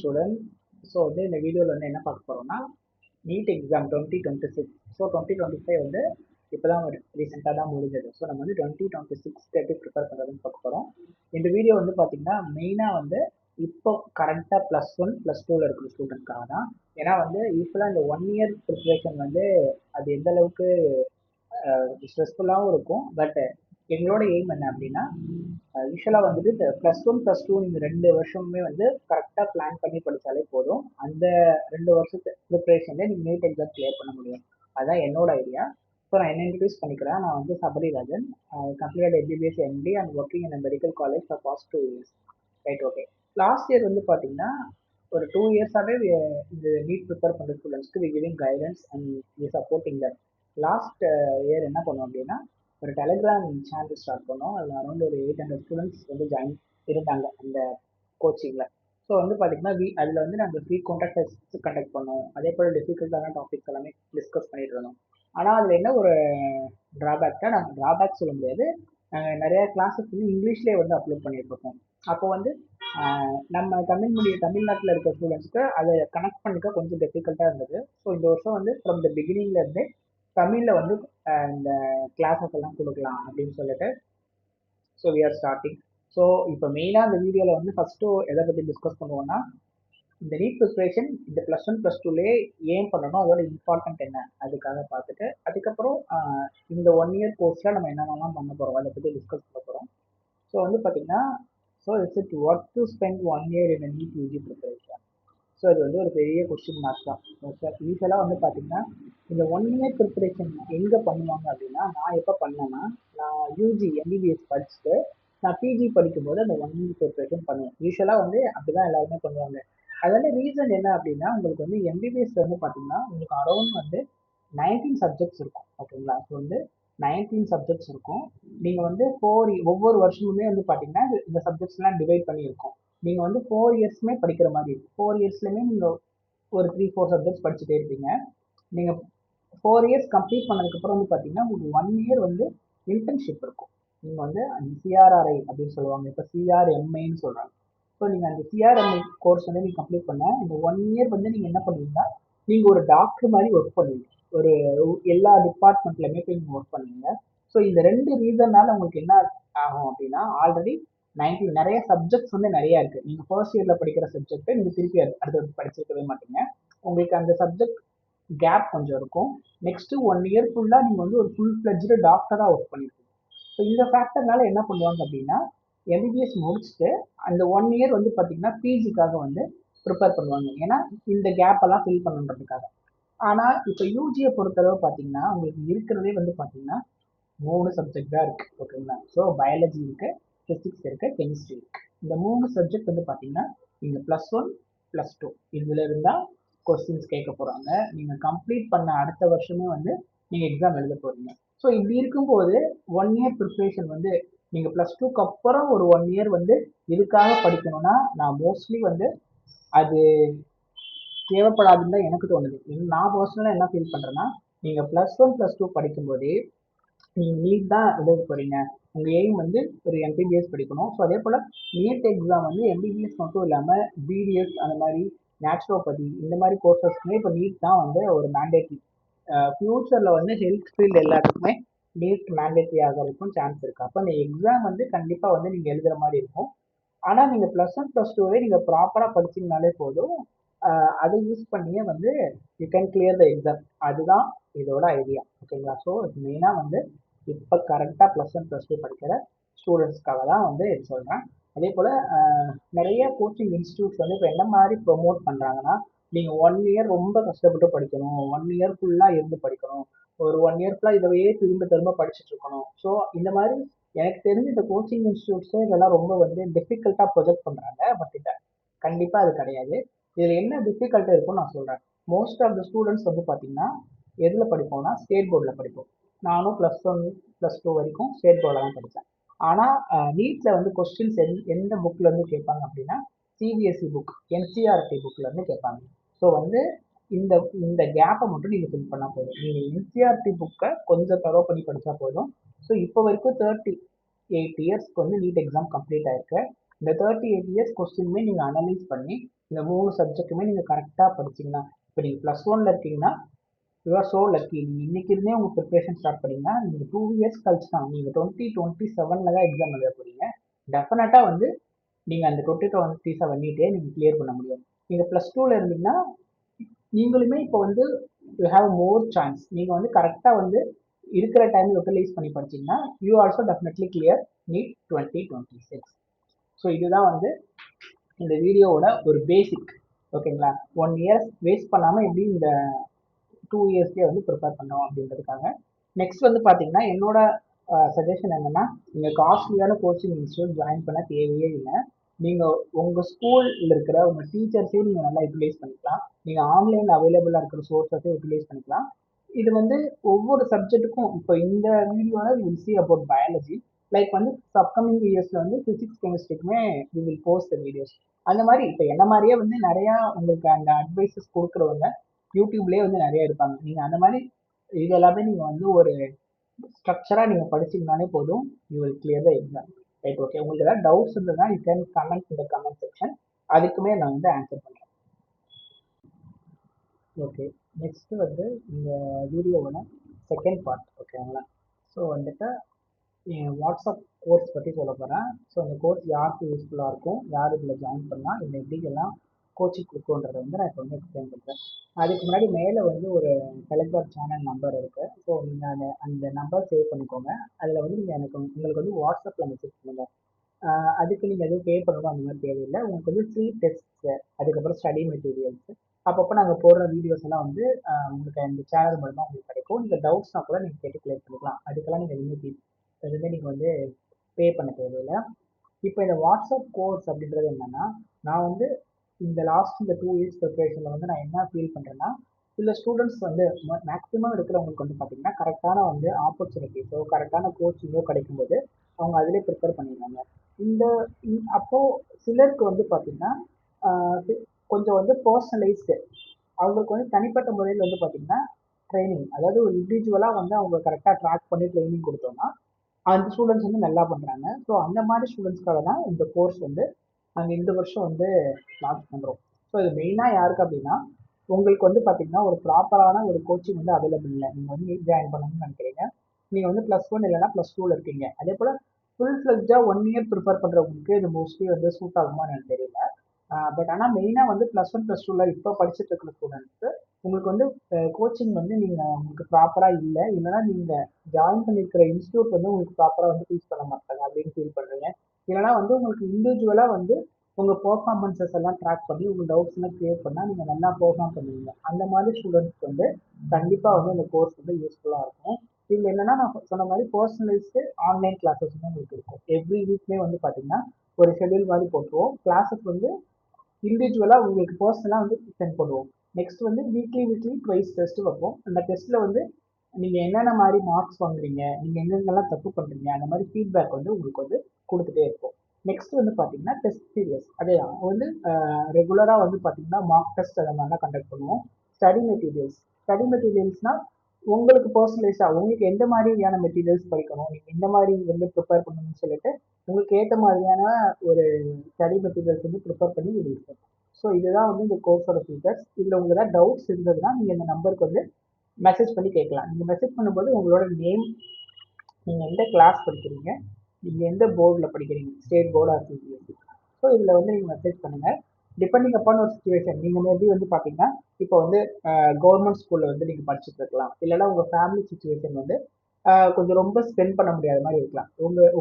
Student. So வந்து இந்த வீடியோவில் வந்து என்ன பார்க்க போகிறோம்னா நீட் எக்ஸாம் 2026. ஸோ 2025 வந்து இப்போ தான் ரீசெண்டாக தான் முடிஞ்சது. ஸோ நம்ம வந்து 2026 எப்படி ப்ரிப்பேர் பண்ணுறதுன்னு பார்க்க போகிறோம். இந்த வீடியோ வந்து பார்த்தீங்கன்னா மெயினாக வந்து இப்போ கரண்ட்டாக +1 +2ல் இருக்கிற ஸ்டூடெண்ட்காக தான். ஏன்னா வந்து யூஸ்வலாக இந்த 1 இயர் ப்ரிப்ரேஷன் வந்து அது எந்த அளவுக்கு ஸ்ட்ரெஸ்ஃபுல்லாகவும் இருக்கும். பட் எங்களோட எய்ம் என்ன அப்படின்னா யூஸ்வலாக வந்துட்டு இந்த +1 +2 நீங்கள் 2 வருஷமுமே வந்து கரெக்டாக பிளான் பண்ணி படித்தாலே போதும். அந்த 2 வருஷத்து ப்ரிப்ரேஷன்லேயே நீங்கள் நீட் எக்ஸாம் கிளியர் பண்ண முடியும். அதுதான் என்னோட ஐடியா. ஸோ நான் என்ன இன்ட்ரடியூஸ் பண்ணிக்கிறேன். நான் வந்து Sabarirajan, complete MBBS MD and working in medical college for past 2 years. Right, okay. Last year வந்து பார்த்தீங்கன்னா ஒரு 2 இயர்ஸாகவே இந்த நீட் ப்ரிப்பேர் பண்ணுற ஸ்டூடெண்ட்ஸ்க்கு we giving guidance and we supporting them. Last year என்ன பண்ணோம் அப்படின்னா ஒரு டெலிகிராம் சேனல் ஸ்டார்ட் பண்ணோம். அதில் அரௌண்ட் ஒரு 800 ஸ்டூடெண்ட்ஸ் வந்து ஜாயின் இருந்தாங்க அந்த கோச்சிங்கில். ஸோ வந்து பார்த்தீங்கன்னா அதில் வந்து நாங்கள் ஃப்ரீ கான்டாக்ட் டெஸ்ட் கண்டக்ட் பண்ணோம். அதே போல் டிஃபிகல்ட்டான டாபிக்ஸ் எல்லாமே டிஸ்கஸ் பண்ணிட்டு இருந்தோம். ஆனால் அதில் என்ன ஒரு ட்ராபேக்னா, நாங்கள் ட்ராபேக் சொல்ல முடியாது, நாங்கள் நிறையா கிளாஸஸ் வந்து இங்கிலீஷ்லேயே வந்து அப்லோட் பண்ணிட்டு இருக்கோம். அப்போ வந்து நம்ம தமிழ்நாட்டில் இருக்க ஸ்டூடெண்ட்ஸ்க்கு அதை கனெக்ட் பண்ணிக்க கொஞ்சம் டிஃபிகல்ட்டாக இருந்தது. ஸோ இந்த வருஷம் வந்து ஃப்ரம் த பிகினிங்லேருந்தே தமிழில் வந்து இந்த கிளாஸஸ் எல்லாம் கொடுக்கலாம் அப்படின்னு சொல்லிட்டு so we are starting. So இப்போ மெயினாக இந்த வீடியோவில் வந்து ஃபஸ்ட்டு எதை பற்றி டிஸ்கஸ் பண்ணுவோம்னா இந்த நீட் ப்ரிப்ரேஷன் இந்த +1 +2லேயே ஏன் பண்ணணும், அதோட இம்பார்ட்டன்ட் என்ன அதுக்காக பார்த்துட்டு அதுக்கப்புறம் இந்த 1 இயர் கோர்ஸில் நம்ம என்னென்னலாம் பண்ண போகிறோம் அதை பற்றி டிஸ்கஸ் பண்ண போகிறோம். ஸோ வந்து பார்த்தீங்கன்னா it's it worth to spend 1 year in NEET UG preparation. So இது வந்து ஒரு பெரிய கொஸ்டின் மார்க் தான். யூஸ்வலாக வந்து பார்த்தீங்கன்னா இந்த 1 இயர் ப்ரிப்பரேஷன் எங்கே பண்ணுவாங்க அப்படின்னா, நான் எப்போ பண்ணேன்னா நான் யூஜி எம்பிபிஎஸ் படிச்சுட்டு நான் பிஜி படிக்கும்போது அந்த 1 இயர் ப்ரிப்பரேஷன் பண்ணுவேன். யூஸ்வலாக வந்து அப்படிதான் எல்லாருமே பண்ணுவாங்க. அதோட ரீசன் என்ன அப்படின்னா, உங்களுக்கு வந்து எம்பிபிஎஸ்ல வந்து பார்த்தீங்கன்னா உங்களுக்கு அரௌண்ட் வந்து 19 சப்ஜெக்ட்ஸ் இருக்கும். ஓகேங்களா? ஸோ வந்து 19 சப்ஜெக்ட்ஸ் இருக்கும். நீங்கள் வந்து ஒவ்வொரு வருஷமுமே வந்து பார்த்தீங்கன்னா இந்த சப்ஜெக்ட்ஸ்லாம் டிவைட் பண்ணியிருக்கோம். நீங்கள் வந்து 4 இயர்ஸுமே படிக்கிற மாதிரி இருக்கும். 4 இயர்ஸ்லையுமே நீங்கள் ஒரு 3-4 சப்ஜெக்ட்ஸ் படிச்சுட்டே இருப்பீங்க. நீங்கள் 4 இயர்ஸ் கம்ப்ளீட் பண்ணதுக்கப்புறம் வந்து பார்த்தீங்கன்னா உங்களுக்கு 1 இயர் வந்து இன்டர்ன்ஷிப் இருக்கும். நீங்கள் வந்து அந்த சிஆர்ஆர்ஐ அப்படின்னு சொல்லுவாங்க, இப்போ சிஆர்எம்ஐன்னு சொல்கிறாங்க. ஸோ நீங்கள் அந்த சிஆர்எம்ஐ கோர்ஸ் வந்து நீங்கள் கம்ப்ளீட் பண்ண இந்த 1 இயர் வந்து நீங்கள் என்ன பண்ணுவீங்கன்னா நீங்கள் ஒரு டாக்டர் மாதிரி ஒர்க் பண்ணுவீங்க. ஒரு எல்லா டிபார்ட்மெண்ட்லையுமே போய் நீங்கள் ஒர்க் பண்ணுவீங்க. ஸோ இந்த 2 ரீசன்னால உங்களுக்கு என்ன ஆகும் அப்படின்னா, ஆல்ரெடி 19 நிறைய சப்ஜெக்ட்ஸ் வந்து நிறைய இருக்கு. நீங்கள் ஃபர்ஸ்ட் இயர்ல படிக்கிற சப்ஜெக்ட் நீங்கள் திருப்பி அடுத்து படிச்சிருக்கவே மாட்டீங்க. உங்களுக்கு அந்த சப்ஜெக்ட் கேப் கொஞ்சம் இருக்கும். நெக்ஸ்ட் 1 இயர் ஃபுல்லாக நீங்கள் வந்து ஒரு ஃபுல் ஃப்ளெஜ்டு டாக்டராக ஒர்க் பண்ணிருக்கீங்க. ஸோ இந்த ஃபேக்டர்னால என்ன பண்ணுவாங்க அப்படின்னா எம்பிபிஎஸ் முடிச்சுட்டு அந்த 1 இயர் வந்து பார்த்தீங்கன்னா பிஜிக்காக வந்து ப்ரிப்பேர் பண்ணுவாங்க. ஏன்னா இந்த கேப் எல்லாம் ஃபில் பண்ணுறதுக்காக. ஆனால் இப்போ யூஜியை பொறுத்தளவு பார்த்தீங்கன்னா உங்களுக்கு இருக்கிறதே வந்து பார்த்தீங்கன்னா 3 சப்ஜெக்ட் தான் இருக்கு. ஓகேங்களா? ஸோ பயாலஜி இருக்கு, பிசிக்ஸ் இருக்கு, கெமிஸ்ட்ரி இருக்கு. இந்த 3 சப்ஜெக்ட் வந்து பார்த்தீங்கன்னா நீங்கள் +1 +2 இதுல இருந்தா கொஸ்டின்ஸ் கேட்க போறாங்க. நீங்க கம்ப்ளீட் பண்ண அடுத்த வருஷமே வந்து நீங்க எக்ஸாம் எழுத போறீங்க. ஸோ இப்படி இருக்கும்போது 1 இயர் ப்ரிப்ரேஷன் வந்து நீங்க +2க்கு அப்புறம் ஒரு 1 இயர் வந்து இதுக்காக படிக்கணும்னா நான் மோஸ்ட்லி வந்து அது தேவைப்படாதுன்னு தான் எனக்கு தோணுது. நான் பர்சனலாக என்ன ஃபீல் பண்றேன்னா, நீங்க +1 +2 படிக்கும்போதே நீங்க நீட் தான் எழுத போறீங்க. உங்க எய்ம் வந்து ஒரு எம்பிபிஎஸ் படிக்கணும். ஸோ அதே போல நீட் எக்ஸாம் வந்து எம்பிபிஎஸ் மட்டும் இல்லாம பிடிஎஸ் அந்த மாதிரி நேச்சுரோபதி இந்த மாதிரி கோர்சஸ்க்குமே இப்போ நீட் தான் வந்து ஒரு மேண்டேட்ரி. ஃபியூச்சர்ல வந்து ஹெல்த் ஃபீல்டு எல்லாத்துக்குமே நீட் மேண்டேட்ரி ஆகிறதுக்கும் சான்ஸ் இருக்கு. அப்போ அந்த எக்ஸாம் வந்து கண்டிப்பா வந்து நீங்க எழுதுற மாதிரி இருக்கும். ஆனா நீங்க +1 +2வே நீங்க ப்ராப்பரா படிச்சீங்கனாலே போதும். அதை யூஸ் பண்ணியே வந்து you can clear the exam. அதுதான் இதோட ஐடியா. ஓகேங்களா? ஸோ மெயினாக வந்து இப்போ கரெக்டாக +1 +2 படிக்கிற ஸ்டூடெண்ட்ஸ்க்காக தான் வந்து இது சொல்கிறேன். அதே போல் நிறைய கோச்சிங் இன்ஸ்டியூட்ஸ் வந்து இப்போ என்ன மாதிரி ப்ரொமோட் பண்ணுறாங்கன்னா, நீங்கள் 1 இயர் ரொம்ப கஷ்டப்பட்டு படிக்கணும், 1 இயர் ஃபுல்லாக இருந்து படிக்கணும், ஒரு 1 இயர் ஃபுல்லாக இதவையே திரும்ப திரும்ப படிச்சுட்டு இருக்கணும். ஸோ இந்த மாதிரி எனக்கு தெரிஞ்ச இந்த கோச்சிங் இன்ஸ்டியூட்ஸே இதெல்லாம் ரொம்ப வந்து டிஃபிகல்ட்டாக ப்ரொஜெக்ட் பண்ணுறாங்க. பட் இதை கண்டிப்பாக அது கிடையாது. இதில் என்ன டிஃபிகல்ட்டாக இருக்கும்னு நான் சொல்கிறேன். மோஸ்ட் ஆஃப் த ஸ்டூடெண்ட்ஸ் வந்து பார்த்தீங்கன்னா எதில் படிப்போம்னா ஸ்டேட் போர்டில் படிப்போம். நானும் +1 +2 வரைக்கும் ஸ்டேட் போர்டில் தான் படித்தேன். ஆனால் நீட்டில் வந்து கொஸ்டின்ஸ் எந்த புக்கில் இருந்து கேட்பாங்க அப்படின்னா சிபிஎஸ்சி புக், என்சிஆர்டி புக்கில் இருந்து கேட்பாங்க. ஸோ வந்து இந்த இந்த கேப்பை மட்டும் நீங்கள் ஃபில் பண்ணால் போதும். நீங்கள் என்சிஆர்டி புக்கை கொஞ்சம் தரவு பண்ணி படித்தா போதும். ஸோ இப்போ வரைக்கும் 38 இயர்ஸ்க்கு வந்து நீட் எக்ஸாம் கம்ப்ளீட் ஆயிருக்கு. இந்த 38 இயர்ஸ் கொஸ்டினுமே நீங்கள் அனலைஸ் பண்ணி இந்த 3 சப்ஜெக்ட்டுமே நீங்கள் கரெக்டாக படிச்சீங்கன்னா, இப்போ நீங்கள் +1ல இருக்கீங்கன்னா யூ ஆர் ஸோ லக்கி. நீங்கள் இன்னைக்கு இருந்தே உங்கள் ப்ரிப்பரேஷன் ஸ்டார்ட் பண்ணீங்கன்னா நீங்கள் 2 இயர்ஸ் கழிச்சு தான் நீங்கள் 2027 தான் எக்ஸாம் எழுத போறீங்க. டெஃபினட்டாக வந்து நீங்கள் அந்த 2027 நீட்டே நீங்கள் கிளியர் பண்ண முடியும். நீங்கள் +2ல இருந்தீங்கன்னா நீங்களுமே இப்போ வந்து யூ ஹேவ் மோர் சான்ஸ். நீங்கள் வந்து கரெக்டாக வந்து இருக்கிற டைம் யூட்டிலைஸ் பண்ணி படிச்சீங்கன்னா you also definitely clear NEET 2026. So இதுதான் வந்து இந்த வீடியோவோட ஒரு பேசிக். ஓகேங்களா? 1 இயர் வேஸ்ட் பண்ணாமல் எப்படி இந்த 2 இயர்ஸ்லேயே வந்து ப்ரிப்பேர் பண்ணோம் அப்படின்றதுக்காக. நெக்ஸ்ட் வந்து பார்த்தீங்கன்னா என்னோட சஜஷன் என்னன்னா, நீங்கள் காஸ்ட்லியான கோச்சிங் இன்ஸ்டியூட் ஜாயின் பண்ண தேவையே இல்லை. நீங்கள் உங்கள் ஸ்கூலில் இருக்கிற உங்கள் டீச்சர்ஸையும் நீங்கள் நல்லா யூட்டிலைஸ் பண்ணிக்கலாம். நீங்கள் ஆன்லைன் அவைலபிளாக இருக்கிற சோர்ஸஸை யூட்டிலைஸ் பண்ணிக்கலாம். இது வந்து ஒவ்வொரு சப்ஜெக்ட்டுக்கும் இப்போ இந்த வீடியோவில் will see about biology. Like வந்து அப்கமிங் இயர்ஸில் வந்து ஃபிசிக்ஸ் கெமிஸ்ட்ரிக்குமே we will post the videos. அந்த மாதிரி இப்போ என்ன மாதிரியே வந்து நிறையா உங்களுக்கு அந்த அட்வைசஸ் கொடுக்குறவங்க யூடியூப்லேயே வந்து நிறைய இருப்பாங்க. நீங்கள் அந்த மாதிரி இது எல்லாமே நீங்கள் வந்து ஒரு ஸ்ட்ரக்சராக நீங்கள் படிச்சீங்கனாலே போதும், you will clear the exam. Right, okay. உங்களுக்கு ஏதாவது டவுட்ஸ் இருந்ததுன்னா யூ கேன் கமெண்ட் இந்த கமெண்ட் செக்ஷன். அதுக்குமே நான் வந்து ஆன்சர் பண்ணுறேன். ஓகே, நெக்ஸ்ட் வந்து இந்த வீடியோவோட செகண்ட் பார்ட். ஓகேங்களா? ஸோ வந்துட்டு வாட்ஸ்அப் கோர்ஸ் பற்றி சொல்ல போகிறேன். ஸோ இந்த கோர்ஸ் யாருக்கு யூஸ்ஃபுல்லாக இருக்கும், யார் இதில் ஜாயின் பண்ணலாம், இந்த எப்படிங்கெல்லாம் கோச்சிங் கொடுக்குன்றதை வந்து நான் இப்போ வந்து எக்ஸ்பிளைன் பண்ணுறேன். அதுக்கு முன்னாடி மேலே வந்து ஒரு டெலிகிராம் சேனல் நம்பர் இருக்குது. ஸோ நீங்கள் அந்த நம்பர் சேவ் பண்ணிக்கோங்க. அதில் வந்து நீங்கள் உங்களுக்கு வந்து வாட்ஸ்அப்பில் மெசேஜ் பண்ணுங்கள். அதுக்கு நீங்கள் எதுவும் பே பண்ணணும் அந்த மாதிரி தேவையில்லை. உங்களுக்கு வந்து ஃப்ரீ டெஸ்ட்ஸு, அதுக்கப்புறம் ஸ்டடி மெட்டீரியல்ஸு, அப்பப்போ நாங்கள் போடுற வீடியோஸ் எல்லாம் வந்து உங்களுக்கு இந்த சேனல் மூலமாக உங்களுக்கு கிடைக்கும். நீங்கள் டவுட்ஸ்னால் கூட நீங்கள் கேட்டு கிளியர் பண்ணிக்கலாம். அதுக்கெல்லாம் நீங்கள் எதுவுமே நீங்கள் வந்து பே பண்ண தேவையில்லை. இப்போ இந்த வாட்ஸ்அப் கோர்ஸ் அப்படின்றது என்னன்னா, நான் வந்து இந்த லாஸ்ட் இந்த 2 இயர்ஸ் ப்ரிப்பரேஷனில் வந்து நான் என்ன ஃபீல் பண்ணுறேன்னா, சில ஸ்டூடெண்ட்ஸ் வந்து மேக்ஸிமம் இருக்கிறவங்களுக்கு வந்து பார்த்தீங்கன்னா கரெக்டான வந்து ஆப்பர்ச்சுனிட்டிஸோ கரெக்டான கோச்சிங்கோ கிடைக்கும்போது அவங்க அதிலே ப்ரிப்பேர் பண்ணிடுறாங்க. இந்த அப்போ சிலருக்கு வந்து பார்த்தீங்கன்னா கொஞ்சம் வந்து பர்சனலைஸ்டு, அவங்களுக்கு வந்து தனிப்பட்ட முறையில் வந்து பார்த்தீங்கன்னா ட்ரைனிங், அதாவது ஒரு இண்டிவிஜுவலாக வந்து அவங்க கரெக்டாக ட்ராக் பண்ணி ட்ரைனிங் கொடுத்தோம்னா அந்த ஸ்டூடெண்ட்ஸ் வந்து நல்லா பண்ணுறாங்க. ஸோ அந்த மாதிரி ஸ்டூடெண்ட்ஸ்க்காக தான் இந்த கோர்ஸ் வந்து நாங்கள் இந்த வருஷம் வந்து லான்ச் பண்ணுறோம். ஸோ இது மெயினாக யாருக்கு அப்படின்னா, உங்களுக்கு வந்து பார்த்தீங்கன்னா ஒரு ப்ராப்பரான ஒரு கோச்சிங் வந்து அவைலபிள் இல்லை. நீங்கள் வந்து நீட் ஜாயின் பண்ணணும்னு நினைக்கிறீங்க, நீங்கள் வந்து +1 இல்லைனா +2ல இருக்கீங்க. அதே போல் ஃபுல் ஃப்ளெஜ்டாக 1 இயர் ப்ரிப்பேர் பண்ணுறவங்களுக்கு இது மோஸ்ட்லி வந்து சூட் ஆகுமான்னு எனக்கு தெரியல. பட் ஆனால் மெயினாக வந்து +1 +2ல இப்போ படிச்சுட்டு இருக்கிற ஸ்டூடெண்ட்ஸு உங்களுக்கு வந்து கோச்சிங் வந்து நீங்கள் உங்களுக்கு ப்ராப்பராக இல்லை, இல்லைனா நீங்கள் ஜாயின் பண்ணியிருக்கிற இன்ஸ்டியூட் வந்து உங்களுக்கு ப்ராப்பராக வந்து டீச் பண்ண மாட்டாங்க அப்படின்னு ஃபீல் பண்ணுறீங்க. இல்லைனா வந்து உங்களுக்கு இண்டிவிஜுவலாக வந்து உங்கள் பெர்ஃபார்மன்ஸஸ் எல்லாம் ட்ராக் பண்ணி உங்கள் டவுட்ஸ் எல்லாம் கிளியர் பண்ணால் நீங்கள் நல்லா பெர்ஃபார்ம் பண்ணுவீங்க. அந்த மாதிரி ஸ்டூடெண்ட்ஸ்க்கு வந்து கண்டிப்பாக வந்து இந்த கோர்ஸ் வந்து யூஸ்ஃபுல்லாக இருக்கும். இதில் என்னென்னா நான் சொன்ன மாதிரி பர்சனலைஸ்டு ஆன்லைன் கிளாஸஸ் வந்து உங்களுக்கு இருக்கும். எவ்ரி வீக்மே வந்து பார்த்தீங்கன்னா ஒரு ஷெடியூல் மாதிரி போட்டுருவோம். கிளாஸஸ் வந்து இண்டிவிஜுவலாக உங்களுக்கு பர்சனலாக வந்து சென்ட் பண்ணுவோம். நெக்ஸ்ட் வந்து வீக்லி ட்வைஸ் டெஸ்ட் வைப்போம். அந்த டெஸ்ட்டில் வந்து நீங்கள் என்னென்ன மாதிரி மார்க்ஸ் வாங்குறீங்க, நீங்கள் எங்கெங்கெல்லாம் தப்பு பண்ணுறீங்க, அந்த மாதிரி ஃபீட்பேக் வந்து உங்களுக்கு வந்து கொடுத்துட்டே இருப்போம். நெக்ஸ்ட் வந்து பார்த்தீங்கன்னா டெஸ்ட் சீரியஸ், அதே வந்து ரெகுலராக வந்து பார்த்தீங்கன்னா மார்க் டெஸ்ட் அந்த மாதிரிலாம் கண்டக்ட் பண்ணுவோம். ஸ்டடி மெட்டீரியல்ஸ்னால் உங்களுக்கு பர்சனலைஸாக உங்களுக்கு எந்த மாதிரியான மெட்டீரியல்ஸ் படிக்கணும், நீங்கள் எந்த மாதிரி வந்து ப்ரிப்பேர் பண்ணணும்னு சொல்லிட்டு உங்களுக்கு ஏற்ற மாதிரியான ஒரு ஸ்டடி மெட்டீரியல்ஸ் வந்து ப்ரிப்பேர் பண்ணி ரிலீஸ் பண்ணுவோம். ஸோ இதுதான் வந்து இந்த கோர்ஸோட ஃபீச்சர்ஸ். இதில் உங்களுக்கு ஏதாவது டவுட்ஸ் இருந்ததுன்னா நீங்கள் இந்த நம்பருக்கு வந்து மெசேஜ் பண்ணி கேட்கலாம். நீங்கள் மெசேஜ் பண்ணும்போது உங்களோட நேம், நீங்கள் எந்த கிளாஸ் படிக்கிறீங்க, நீங்கள் எந்த போர்டில் படிக்கிறீங்க, state board or CBSE, so இதில் வந்து நீங்கள் மெசேஜ் பண்ணுங்கள். டிபெண்டிங் அப்பான் ஒரு சுச்சுவேஷன், நீங்கள் மேபி வந்து பார்த்தீங்கன்னா இப்போ வந்து கவர்மெண்ட் ஸ்கூலில் வந்து நீங்கள் படிச்சுட்டு இருக்கலாம், இல்லைன்னா உங்கள் ஃபேமிலி சுச்சுவேஷன் வந்து கொஞ்சம் ரொம்ப ஸ்பெண்ட் பண்ண முடியாத மாதிரி இருக்கலாம்.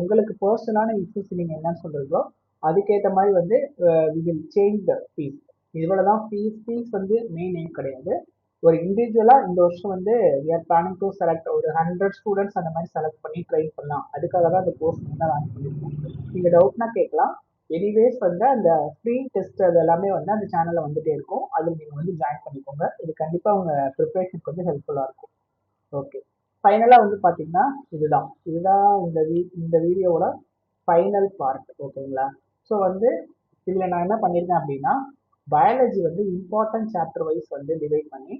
உங்களுக்கு பர்சனலான இஷ்யூஸ் நீங்கள் என்னன்னு சொல்கிறீங்களோ அதுக்கேற்ற மாதிரி வந்து we will change the fees. இவ்வளோ தான் ஃபீஸ் வந்து மெயின் எய்ம் கிடையாது. ஒரு இண்டிவிஜுவலாக இந்த வருஷம் வந்து we are planning to select ஒரு 100 ஸ்டூடெண்ட்ஸ் அந்த மாதிரி செலக்ட் பண்ணி ட்ரெயின் பண்ணலாம். அதுக்காக தான் அந்த கோர்ஸ் வந்து லான்ச் பண்ணியிருக்கோம். நீங்கள் டவுட்னா கேட்கலாம். எனிவேஸ் வந்து அந்த ஃப்ரீ டெஸ்ட் அது எல்லாமே வந்து அந்த சேனலில் வந்துட்டே இருக்கும். அதில் நீங்கள் வந்து ஜாயின் பண்ணிக்கோங்க. இது கண்டிப்பாக உங்கள் ப்ரிப்பரேஷனுக்கு வந்து ஹெல்ப்ஃபுல்லாக இருக்கும். ஓகே, ஃபைனலாக வந்து பார்த்தீங்கன்னா இதுதான் இந்த வீடியோவோட ஃபைனல் பார்ட். ஓகேங்களா? ஸோ வந்து இதில் நான் என்ன பண்ணியிருக்கேன் அப்படின்னா, பயாலஜி வந்து இம்பார்ட்டன்ட் சாப்டர் வைஸ் வந்து டிவைட் பண்ணி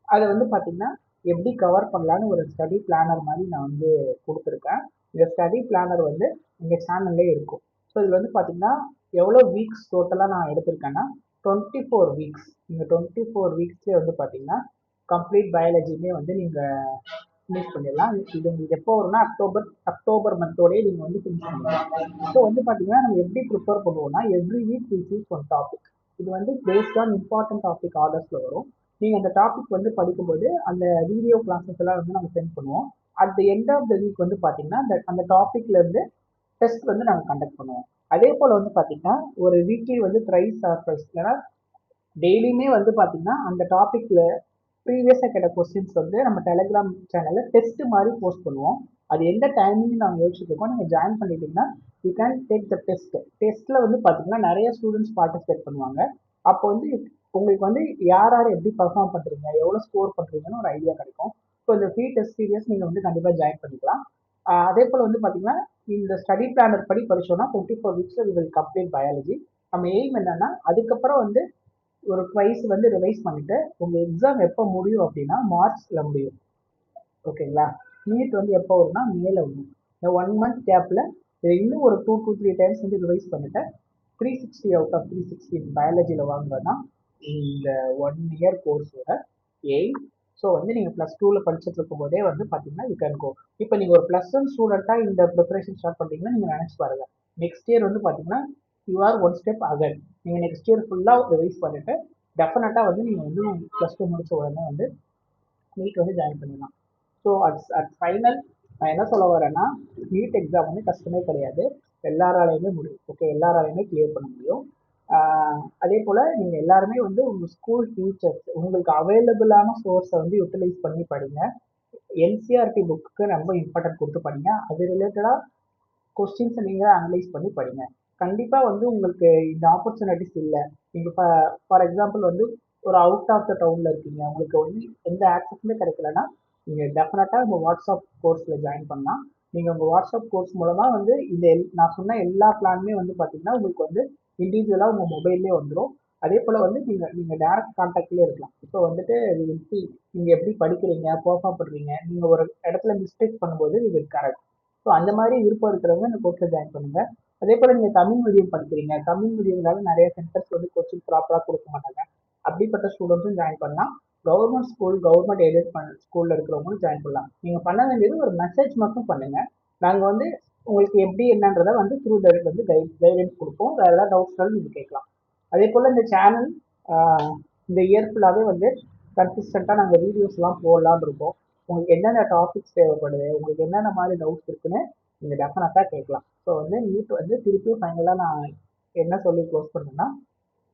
அதை வந்து பார்த்தீங்கன்னா எப்படி கவர் பண்ணலான்னு ஒரு ஸ்டடி பிளானர் மாதிரி நான் வந்து கொடுத்துருக்கேன். இந்த ஸ்டடி பிளானர் வந்து எங்கள் சேனல்லே இருக்கும். ஸோ இதில் வந்து பார்த்தீங்கன்னா எவ்வளோ வீக்ஸ் டோட்டலாக நான் எடுத்திருக்கேன்னா 24 வீக்ஸ். நீங்கள் 24 வீக்ஸ்லேயே வந்து பார்த்தீங்கன்னா கம்ப்ளீட் பயாலஜியுமே வந்து நீங்கள் ஃபினிஷ் பண்ணிடலாம். இது உங்களுக்கு எப்போ வரும்னா அக்டோபர் மந்தோடய நீங்கள் வந்து ஃபினிஷ் பண்ணிடலாம். ஸோ வந்து பார்த்தீங்கன்னா நம்ம எப்படி ப்ரிப்பேர் பண்ணுவோம்னா every week we choose one topic. இது வந்து பேஸ்ட் ஆன் இம்பார்ட்டன்ட் டாபிக் ஆர்டர்ஸில் வரும். நீங்கள் அந்த டாபிக் வந்து படிக்கும்போது அந்த வீடியோ கிளாஸஸ் எல்லாம் வந்து நம்ம சென்ட் பண்ணுவோம். At the end of the week வந்து பார்த்தீங்கன்னா அந்த டாபிக்ல இருந்து டெஸ்ட் வந்து நாங்கள் கண்டக்ட் பண்ணுவோம். அதே போல் வந்து பார்த்தீங்கன்னா ஒரு வீக்லி வந்து த்ரைஸ் ஆர் ட்வைஸ் இல்லைன்னா டெய்லியுமே வந்து பார்த்தீங்கன்னா அந்த டாபிக்ல ப்ரீவியஸாக கேட்ட கொஸ்டின்ஸ் வந்து நம்ம டெலிகிராம் சேனலில் டெஸ்ட் மாதிரி போஸ்ட் பண்ணுவோம். அது எந்த டைமிங் நாங்கள் யோசிச்சுட்டு இருக்கோம், நீங்கள் ஜாயின் பண்ணிட்டீங்கன்னா you can take the test. டெஸ்ட்டில் வந்து பார்த்தீங்கன்னா நிறைய ஸ்டூடெண்ட்ஸ் பார்ட்டிசிபேட் பண்ணுவாங்க. அப்போ வந்து உங்களுக்கு வந்து யார் யார் எப்படி பர்ஃபார்ம் பண்ணுறீங்க, எவ்வளோ ஸ்கோர் பண்ணுறீங்கன்னு ஒரு ஐடியா கிடைக்கும். ஸோ இந்த ஃப்ரீ டெஸ்ட் சீரியஸ் நீங்கள் வந்து கண்டிப்பாக ஜாயின் பண்ணிக்கலாம். அதே போல் வந்து பார்த்தீங்கன்னா இந்த ஸ்டடி பிளானர் படி படிச்சோம்னா 24 வீக்ஸில் வி வில் கம்ப்ளீட் பயாலஜி. நம்ம எய்ம் என்னன்னா அதுக்கப்புறம் வந்து ஒரு ட்வைஸ் வந்து ரிவைஸ் பண்ணிட்டு உங்க எக்ஸாம் எப்போ முடியும் அப்படின்னா மார்ச்ல முடியும். ஓகேங்களா? நீட் வந்து எப்போ வரும்னா மேல வரும். இந்த 1 மந்த் கேப்ல இன்னும் ஒரு 2 to 3 டைம்ஸ் வந்து ரிவைஸ் பண்ணிட்டு 360 அவுட் ஆஃப் 360 பயாலஜியில் வாங்குறதுனா இந்த 1 இயர் கோர்ஸோட எய்ம். ஸோ வந்து நீங்கள் +2ல படிச்சுட்டு இருக்கும் போதே வந்து பார்த்தீங்கன்னா யூ கேன் கோ. இப்போ நீங்கள் ஒரு +1 ஸ்டூடெண்ட்டாக இந்த ப்ரிப்பரேஷன் ஸ்டார்ட் பண்ணுறீங்கன்னா நீங்கள் நினச்சி பாருங்க. நெக்ஸ்ட் இயர் வந்து பார்த்தீங்கன்னா யூ ஆர் ஒன் ஸ்டெப் அகட். நீங்கள் நெக்ஸ்ட் இயர் ஃபுல்லாக ரிவைஸ் பண்ணிட்டு டெஃபினட்டாக வந்து நீங்கள் வந்து +2 முடிச்ச உடனே வந்து நீட் வந்து ஜாயின் பண்ணிடலாம். ஸோ அட் ஃபைனல் நான் என்ன சொல்ல வரேன்னா நீட் எக்ஸாம் வந்து கஷ்டமே கிடையாது. எல்லாராலையுமே முடியும். ஓகே, எல்லாராலையுமே கிளியர் பண்ண முடியும். அதே போல் நீங்கள் எல்லாருமே வந்து உங்கள் ஸ்கூல் டீச்சர்ஸ் உங்களுக்கு அவைலபிளான சோர்ஸை வந்து யூட்டிலைஸ் பண்ணி படிங்க. என்சிஆர்டி புக்கு ரொம்ப இம்பார்ட்டன்ட் கொடுத்து படிங்க. அது ரிலேட்டடாக கொஸ்டின்ஸை நீங்கள் அனலைஸ் பண்ணி படிங்க. கண்டிப்பாக வந்து உங்களுக்கு இந்த ஆப்பர்ச்சுனிட்டிஸ் இல்லை. நீங்கள் ஃபார் எக்ஸாம்பிள் வந்து ஒரு அவுட் ஆஃப் த டவுனில் இருக்கீங்க, உங்களுக்கு வந்து எந்த ஆக்சஸுமே கிடைக்கலன்னா நீங்கள் டெஃபினட்டாக உங்கள் வாட்ஸ்அப் கோர்ஸில் ஜாயின் பண்ணலாம். நீங்கள் உங்கள் வாட்ஸ்அப் கோர்ஸ் மூலமாக வந்து இந்த நான் சொன்ன எல்லா பிளானுமே வந்து பார்த்தீங்கன்னா உங்களுக்கு வந்து இண்டிவிஜுவலாக உங்கள் மொபைல்லே வந்துடும். அதே போல் வந்து நீங்கள் டேரக்ட் கான்டாக்ட்லேயே இருக்கலாம். இப்போ வந்துட்டு நீங்கள் எப்படி படிக்கிறீங்க, பெர்ஃபார்ம் பண்ணுறீங்க, நீங்கள் ஒரு இடத்துல மிஸ்டேக் பண்ணும்போது இது கரெக்ட். ஸோ அந்த மாதிரி விருப்பம் இருக்கிறவங்க இந்த கோர்ஸில் ஜாயின் பண்ணுங்க. அதே போல் நீங்கள் தமிழ் மீடியம் படிக்கிறீங்க, தமிழ் மீடியம்னால நிறைய சென்டர்ஸ் வந்து கோச்சிங் ப்ராப்பராக கொடுக்க மாட்டாங்க. அப்படிப்பட்ட ஸ்டூடெண்ட்ஸும் ஜாயின் பண்ணலாம். கவர்மெண்ட் ஸ்கூல், கவர்மெண்ட் எய்டட் ஸ்கூலில் இருக்கிறவங்களும் ஜாயின் பண்ணலாம். நீங்கள் பண்ண வேண்டியது ஒரு மெசேஜ் மட்டும் பண்ணுங்க. நாங்கள் வந்து உங்களுக்கு எப்படி என்னன்றதை வந்து த்ரூ தட் வந்து கைடன்ஸ் கொடுப்போம். வேறு ஏதாவது டவுட்ஸ்னாலும் நீங்கள் கேட்கலாம். அதே போல் இந்த சேனல் இந்த இயர் ஃபுல்லாகவே வந்து கன்சிஸ்டண்ட்டாக நாங்கள் வீடியோஸ்லாம் போடலான்னு இருக்கோம். உங்களுக்கு என்னென்ன டாபிக்ஸ் தேவைப்படுது, உங்களுக்கு என்னென்ன மாதிரி டவுட்ஸ் இருக்குன்னு நீங்கள் டெஃபினட்டாக கேட்கலாம். ஸோ வந்து நீட் வந்து திருப்பி ஃபைனலாக நான் என்ன சொல்லி க்ளோஸ் பண்ணுறேன்னா,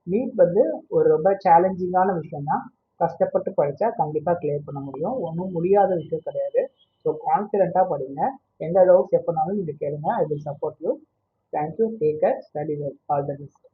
நீட் வந்து ஒரு ரொம்ப சேலஞ்சிங்கான விஷயம் தான். கஷ்டப்பட்டு படித்தா கண்டிப்பாக கிளியர் பண்ண முடியும். ஒன்றும் முடியாத விஷயம் கிடையாது. ஸோ கான்ஃபிடென்ட்டாக படிங்க. எந்த டவுட்ஸ் எப்போனாலும் நீங்கள் கேளுங்க. I will support you. Thank you. Take care. Study well. All the best.